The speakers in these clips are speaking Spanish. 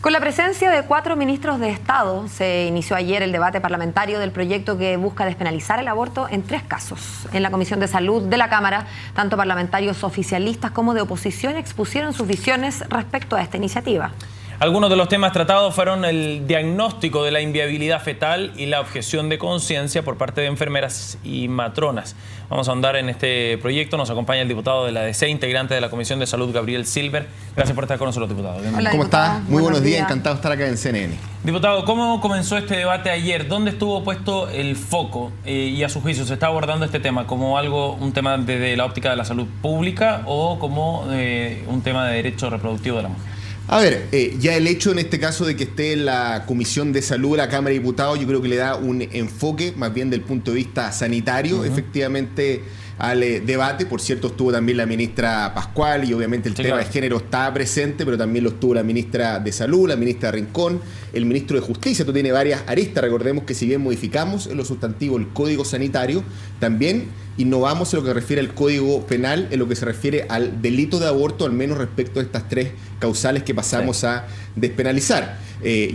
Con la presencia de 4 ministros de Estado, se inició ayer el debate parlamentario del proyecto que busca despenalizar el aborto en 3 casos. En la Comisión de Salud de la Cámara, tanto parlamentarios oficialistas como de oposición expusieron sus visiones respecto a esta iniciativa. Algunos de los temas tratados fueron el diagnóstico de la inviabilidad fetal y la objeción de conciencia por parte de enfermeras y matronas. Vamos a ahondar en este proyecto. Nos acompaña el diputado de la ADC, integrante de la Comisión de Salud, Gabriel Silver. Gracias por estar con nosotros, diputado. Hola, ¿Cómo está? Muy buenos días, días. encantado de estar acá en CNN. Diputado, ¿cómo comenzó este debate ayer? ¿Dónde estuvo puesto el foco? Y a su juicio, ¿se está abordando este tema como un tema desde la óptica de la salud pública o como un tema de derecho reproductivo de la mujer? A ver, ya el hecho en este caso de que esté en la Comisión de Salud de la Cámara de Diputados, yo creo que le da un enfoque más bien del punto de vista sanitario, efectivamente, al debate. Por cierto, estuvo también la ministra Pascual y obviamente el tema de género estaba presente, pero también lo estuvo la ministra de Salud, la ministra Rincón, el ministro de Justicia. Esto tiene varias aristas. Recordemos que si bien modificamos en lo sustantivo el Código Sanitario, también innovamos en lo que se refiere al Código Penal, en lo que se refiere al delito de aborto, al menos respecto a estas 3 causales que pasamos a despenalizar.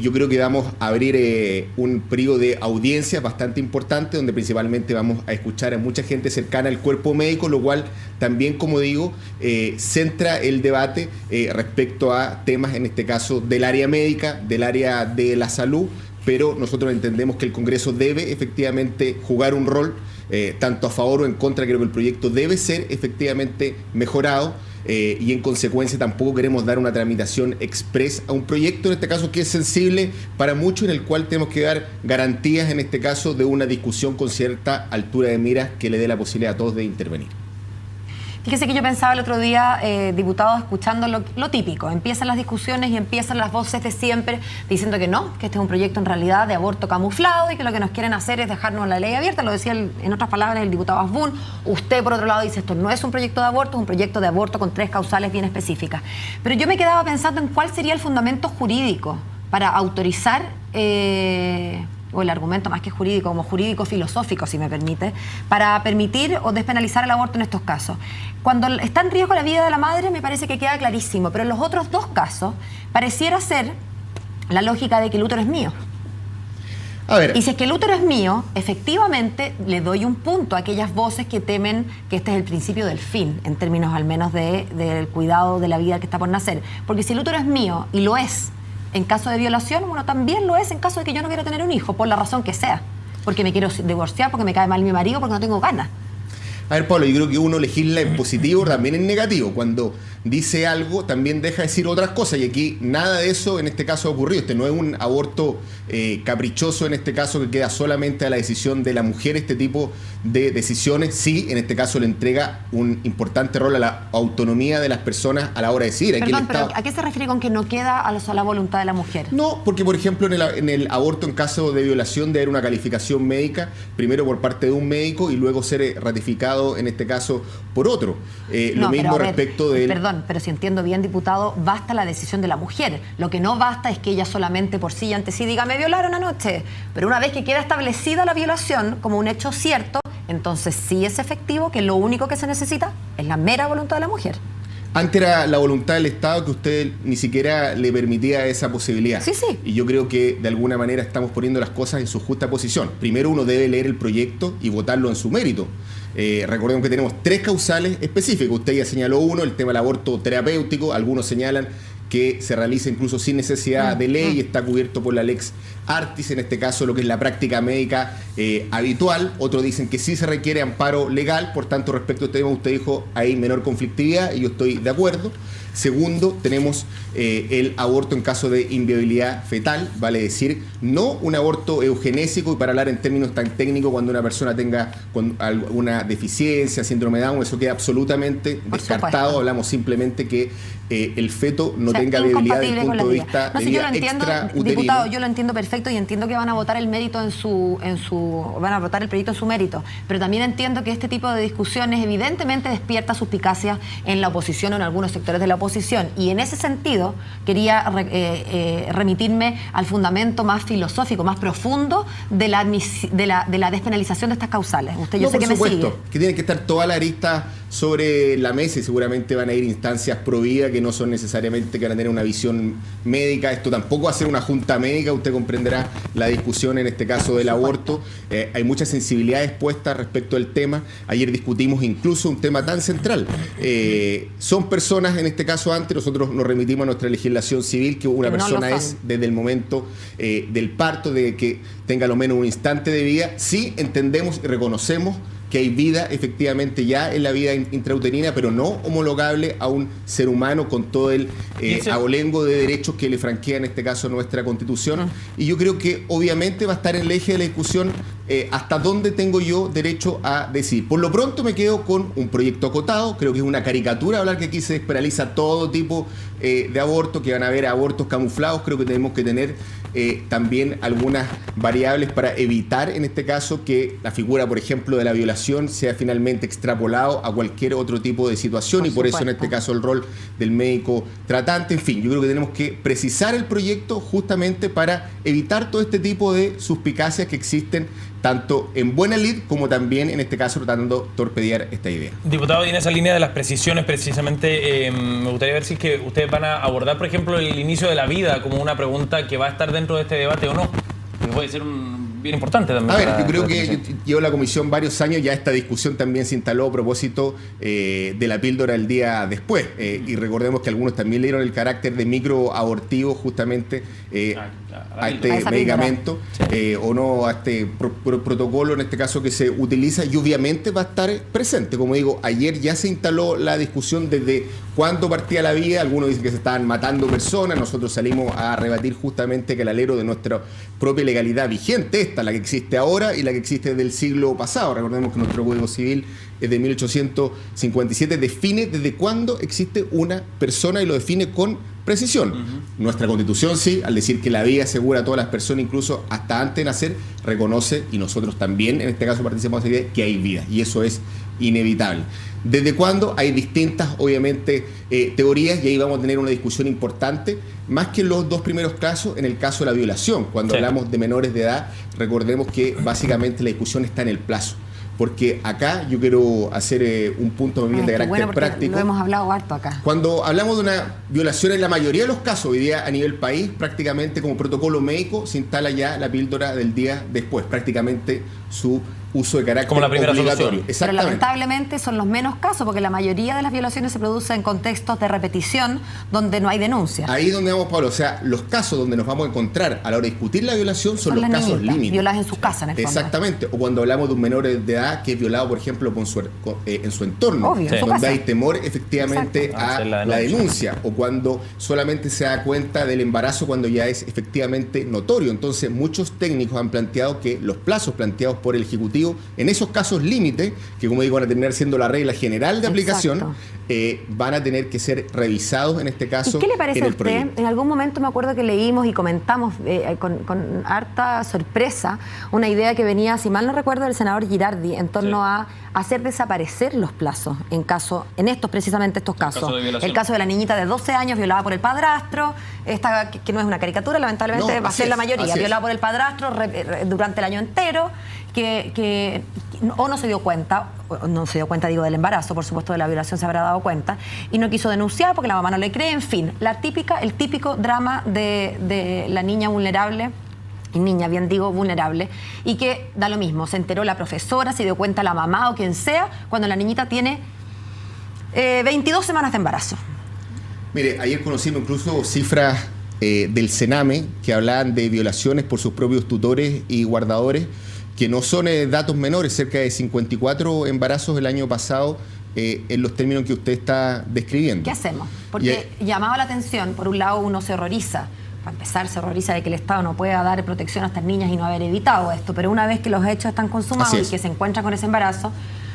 Yo creo que vamos a abrir un periodo de audiencias bastante importante, donde principalmente vamos a escuchar a mucha gente cercana al cuerpo médico, lo cual también, como digo, centra el debate respecto a temas, en este caso, del área médica, del área de la salud, pero nosotros entendemos que el Congreso debe efectivamente jugar un rol tanto a favor o en contra. Creo que el proyecto debe ser efectivamente mejorado y en consecuencia tampoco queremos dar una tramitación express a un proyecto, en este caso que es sensible para muchos, en el cual tenemos que dar garantías, en este caso, de una discusión con cierta altura de miras que le dé la posibilidad a todos de intervenir. Fíjese que yo pensaba el otro día, diputado, escuchando lo típico. Empiezan las discusiones y empiezan las voces de siempre diciendo que no, que este es un proyecto en realidad de aborto camuflado y que lo que nos quieren hacer es dejarnos la ley abierta. Lo decía en otras palabras el diputado Asbun. Usted, por otro lado, dice esto no es un proyecto de aborto, es un proyecto de aborto con 3 causales bien específicas. Pero yo me quedaba pensando en cuál sería el fundamento jurídico para autorizar... o el argumento más que jurídico, como jurídico-filosófico, si me permite, para permitir o despenalizar el aborto en estos casos. Cuando está en riesgo la vida de la madre, me parece que queda clarísimo, pero en los otros 2 casos pareciera ser la lógica de que el útero es mío. A ver. Y si es que el útero es mío, efectivamente le doy un punto a aquellas voces que temen que este es el principio del fin, en términos al menos del cuidado de la vida que está por nacer. Porque si el útero es mío, y lo es, en caso de violación, bueno, también lo es en caso de que yo no quiera tener un hijo, por la razón que sea. Porque me quiero divorciar, porque me cae mal mi marido, porque no tengo ganas. A ver, Pablo, yo creo que uno legisla en positivo, también en negativo. Cuando dice algo, también deja de decir otras cosas. Y aquí nada de eso en este caso ha ocurrido. Este no es un aborto caprichoso, en este caso, que queda solamente a la decisión de la mujer. Este tipo de decisiones, sí, en este caso le entrega un importante rol a la autonomía de las personas a la hora de decidir. Perdón, pero ¿a qué se refiere con que no queda a la voluntad de la mujer? No, porque, por ejemplo, en el aborto, en caso de violación, debe haber una calificación médica, primero por parte de un médico y luego ser ratificado, en este caso, por otro. Lo mismo respecto de... Perdón, pero si entiendo bien, diputado, basta la decisión de la mujer. Lo que no basta es que ella solamente por sí y ante sí diga, me violaron anoche. Pero una vez que queda establecida la violación como un hecho cierto, entonces sí es efectivo que lo único que se necesita es la mera voluntad de la mujer. Antes era la voluntad del Estado que usted ni siquiera le permitía esa posibilidad. Sí, sí. Y yo creo que de alguna manera estamos poniendo las cosas en su justa posición. Primero uno debe leer el proyecto y votarlo en su mérito. Recordemos que tenemos 3 causales específicos. Usted ya señaló uno, el tema del aborto terapéutico. Algunos señalan que se realiza incluso sin necesidad de ley y está cubierto por la Lex Artis, en este caso lo que es la práctica médica habitual. Otros dicen que sí se requiere amparo legal, por tanto respecto a este tema usted dijo hay menor conflictividad y yo estoy de acuerdo. Segundo, tenemos el aborto en caso de inviabilidad fetal, vale decir, no un aborto eugenésico, y para hablar en términos tan técnicos, cuando una persona tenga alguna deficiencia, síndrome de Down, eso queda absolutamente descartado. Hablamos simplemente que el feto no tenga viabilidad desde el punto de vista de vida extrauterino. Diputado, yo lo entiendo perfecto y entiendo que van a votar el mérito van a votar el proyecto en su mérito, pero también entiendo que este tipo de discusiones evidentemente despierta suspicacia en la oposición o en algunos sectores de la oposición, posición. Y en ese sentido quería remitirme al fundamento más filosófico, más profundo de la despenalización de estas causales. Usted, yo sé que me sigue. Por supuesto, que tienen que estar todas las aristas sobre la mesa y seguramente van a ir instancias pro vida que no son necesariamente que van a tener una visión médica. Esto tampoco va a ser una junta médica, usted comprenderá la discusión en este caso del aborto. Hay muchas sensibilidades puestas respecto al tema. Ayer discutimos incluso un tema tan central. Son personas, en este caso antes, nosotros nos remitimos a nuestra legislación civil, que una persona es desde el momento del parto, de que tenga lo menos un instante de vida. Sí entendemos y reconocemos que hay vida efectivamente ya en la vida intrauterina, pero no homologable a un ser humano con todo el abolengo de derechos que le franquea en este caso nuestra Constitución. Y yo creo que obviamente va a estar en el eje de la discusión hasta dónde tengo yo derecho a decidir. Por lo pronto me quedo con un proyecto acotado, creo que es una caricatura hablar que aquí se despenaliza todo tipo de aborto, que van a haber abortos camuflados. Creo que tenemos que tener también algunas variables para evitar en este caso que la figura, por ejemplo, de la violación sea finalmente extrapolado a cualquier otro tipo de situación, y por eso en este caso el rol del médico tratante. En fin, yo creo que tenemos que precisar el proyecto justamente para evitar todo este tipo de suspicacias que existen tanto en buena lid como también en este caso tratando de torpedear esta idea. Diputado, y en esa línea de las precisiones precisamente me gustaría ver si es que ustedes van a abordar, por ejemplo, el inicio de la vida como una pregunta que va a estar dentro de este debate o no, que puede ser bien importante también. A ver, yo creo que llevo la comisión varios años, ya esta discusión también se instaló a propósito de la píldora el día después, y recordemos que algunos también le dieron el carácter de microabortivo justamente a este medicamento, o no a este protocolo en este caso que se utiliza, y obviamente va a estar presente. Como digo, ayer ya se instaló la discusión desde cuándo partía la vida. Algunos dicen que se estaban matando personas, nosotros salimos a rebatir justamente que el alero de nuestra propia legalidad vigente, esta, la que existe ahora y la que existe desde el siglo pasado. Recordemos que nuestro Código Civil es de 1857, define desde cuándo existe una persona y lo define con precisión. Nuestra Constitución, sí, al decir que la vida asegura a todas las personas, incluso hasta antes de nacer, reconoce, y nosotros también en este caso participamos de esa idea, que hay vida, y eso es inevitable. ¿Desde cuándo? Hay distintas, obviamente, teorías, y ahí vamos a tener una discusión importante, más que en los dos primeros casos, en el caso de la violación. Cuando hablamos de menores de edad, recordemos que básicamente la discusión está en el plazo. Porque acá yo quiero hacer un punto de carácter práctico. Lo hemos hablado harto acá. Cuando hablamos de una violación, en la mayoría de los casos, hoy día a nivel país, prácticamente como protocolo médico, se instala ya la píldora del día después, prácticamente su uso de carácter como la primera obligatorio. Pero lamentablemente son los menos casos, porque la mayoría de las violaciones se producen en contextos de repetición donde no hay denuncia. Ahí donde vamos, Pablo. O sea, los casos donde nos vamos a encontrar a la hora de discutir la violación son los casos límites. Violadas en su casa, en el fondo. Exactamente. O cuando hablamos de un menor de edad que es violado, por ejemplo, en su entorno. Obvio, donde hay temor efectivamente a la denuncia. O cuando solamente se da cuenta del embarazo cuando ya es efectivamente notorio. Entonces, muchos técnicos han planteado que los plazos planteados por el Ejecutivo en esos casos límite, que como digo van a terminar siendo la regla general de aplicación, van a tener que ser revisados en este caso. ¿Y qué le parece en el a usted? proyecto. En algún momento me acuerdo que leímos y comentamos con harta sorpresa una idea que venía, si mal no recuerdo, del senador Girardi en torno a hacer desaparecer los plazos precisamente estos casos. El caso de la niñita de 12 años violada por el padrastro, esta que no es una caricatura, lamentablemente va a ser la mayoría, violada por el padrastro durante el año entero, que o no se dio cuenta, digo, del embarazo, por supuesto de la violación se habrá dado cuenta, y no quiso denunciar porque la mamá no le cree, en fin, el típico drama de la niña vulnerable, y niña, bien digo, vulnerable, y que da lo mismo, se enteró la profesora, se dio cuenta la mamá o quien sea, cuando la niñita tiene 22 semanas de embarazo. Mire, ayer conocimos incluso cifras del Sename que hablaban de violaciones por sus propios tutores y guardadores, que no son datos menores, cerca de 54 embarazos el año pasado en los términos que usted está describiendo. ¿Qué hacemos? Porque llamaba la atención, por un lado uno se horroriza, para empezar se horroriza de que el Estado no pueda dar protección a estas niñas y no haber evitado esto, pero una vez que los hechos están consumados y que se encuentran con ese embarazo,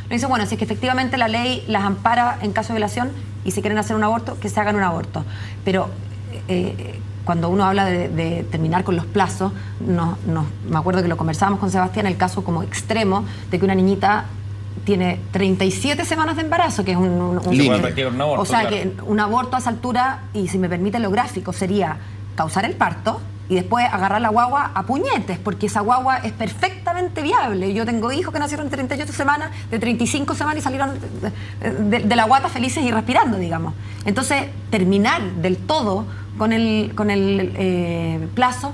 le dice, bueno, si es que efectivamente la ley las ampara en caso de violación y si quieren hacer un aborto, que se hagan un aborto. Pero cuando uno habla de terminar con los plazos, me acuerdo que lo conversábamos con Sebastián, el caso como extremo de que una niñita tiene 37 semanas de embarazo, que es Se puede practicar un aborto, o sea, claro. que un aborto a esa altura, y si me permite lo gráfico, sería causar el parto y después agarrar la guagua a puñetes, porque esa guagua es perfectamente viable. Yo tengo hijos que nacieron de 38 semanas, de 35 semanas y salieron de la guata felices y respirando, digamos. Entonces, terminar del todo con el plazo,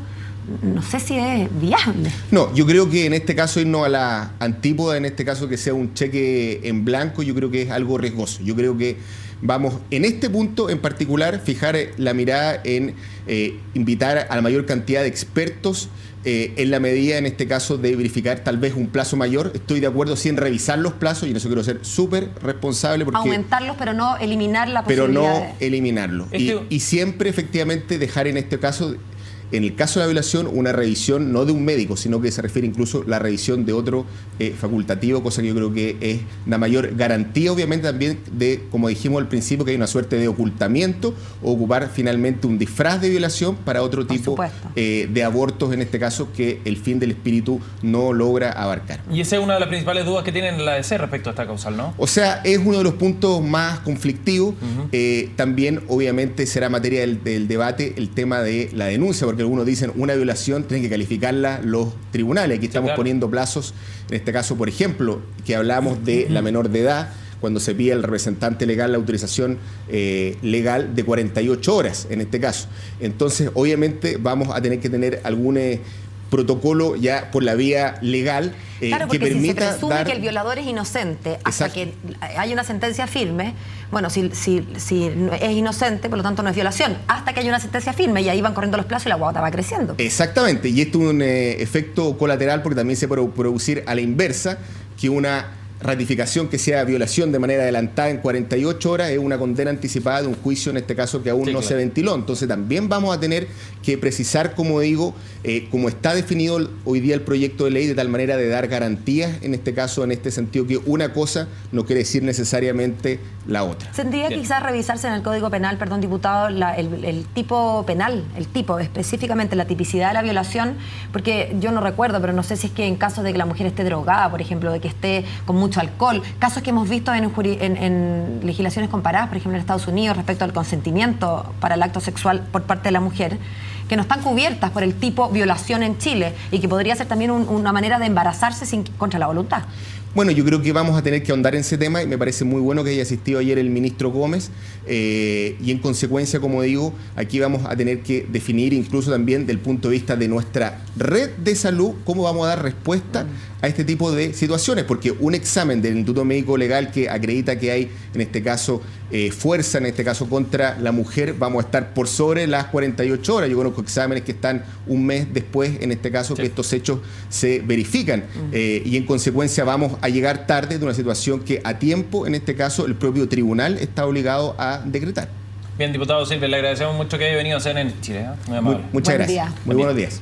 no sé si es viable. No, yo creo que en este caso irnos a la antípoda, en este caso que sea un cheque en blanco, yo creo que es algo riesgoso. Yo creo que vamos, en este punto en particular, fijar la mirada en invitar a la mayor cantidad de expertos en la medida, en este caso, de verificar tal vez un plazo mayor. Estoy de acuerdo sí en revisar los plazos, y en eso quiero ser súper responsable. Porque, aumentarlos, pero no eliminar la pero posibilidad. no eliminarlos. Y siempre, efectivamente, dejar en este caso... En el caso de la violación, una revisión no de un médico, sino que se refiere incluso a la revisión de otro facultativo, cosa que yo creo que es la mayor garantía, obviamente, también de, como dijimos al principio, que hay una suerte de ocultamiento, o ocupar finalmente un disfraz de violación para otro tipo de abortos, en este caso, que el fin del espíritu no logra abarcar. Y esa es una de las principales dudas que tienen la ADC respecto a esta causal, ¿no? O sea, es uno de los puntos más conflictivos. También, obviamente, será materia del debate el tema de la denuncia, porque algunos dicen una violación tienen que calificarla los tribunales. Aquí estamos poniendo plazos, en este caso, por ejemplo, que hablamos de la menor de edad, cuando se pide al representante legal la autorización legal de 48 horas, en este caso. Entonces, obviamente, vamos a tener que tener algún protocolo ya por la vía legal claro, porque que permita si se presume que el violador es inocente hasta que hay una sentencia firme, bueno, si es inocente, por lo tanto no es violación, hasta que haya una sentencia firme, y ahí van corriendo los plazos y la guagua va creciendo. Exactamente, y esto es un efecto colateral, porque también se puede producir a la inversa, que una ratificación que sea violación de manera adelantada en 48 horas es una condena anticipada de un juicio, en este caso, que aún no se ventiló. Entonces también vamos a tener que precisar, como digo, como está definido hoy día el proyecto de ley, de tal manera de dar garantías, en este caso, en este sentido, que una cosa no quiere decir necesariamente la otra. Tendría quizás revisarse en el Código Penal, perdón, diputado, el tipo penal, el tipo, específicamente la tipicidad de la violación, porque yo no recuerdo, pero no sé si es que en casos de que la mujer esté drogada, por ejemplo, de que esté con mucho alcohol, casos que hemos visto en legislaciones comparadas, por ejemplo en Estados Unidos, respecto al consentimiento para el acto sexual por parte de la mujer, que no están cubiertas por el tipo violación en Chile, y que podría ser también una manera de embarazarse contra la voluntad. Bueno, yo creo que vamos a tener que ahondar en ese tema, y me parece muy bueno que haya asistido ayer el ministro Gómez, y en consecuencia, como digo, aquí vamos a tener que definir, incluso también del punto de vista de nuestra red de salud, cómo vamos a dar respuesta a este tipo de situaciones, porque un examen del Instituto Médico Legal que acredita que hay, en este caso, fuerza, en este caso contra la mujer, vamos a estar por sobre las 48 horas. Yo conozco exámenes que están un mes después, en este caso, que estos hechos se verifican, y en consecuencia vamos a llegar tarde de una situación que a tiempo, en este caso, el propio tribunal está obligado a decretar. Bien, diputado Silva, le agradecemos mucho que haya venido a CNN en Chile. Muy amable. Muchas gracias. Muy buenos días.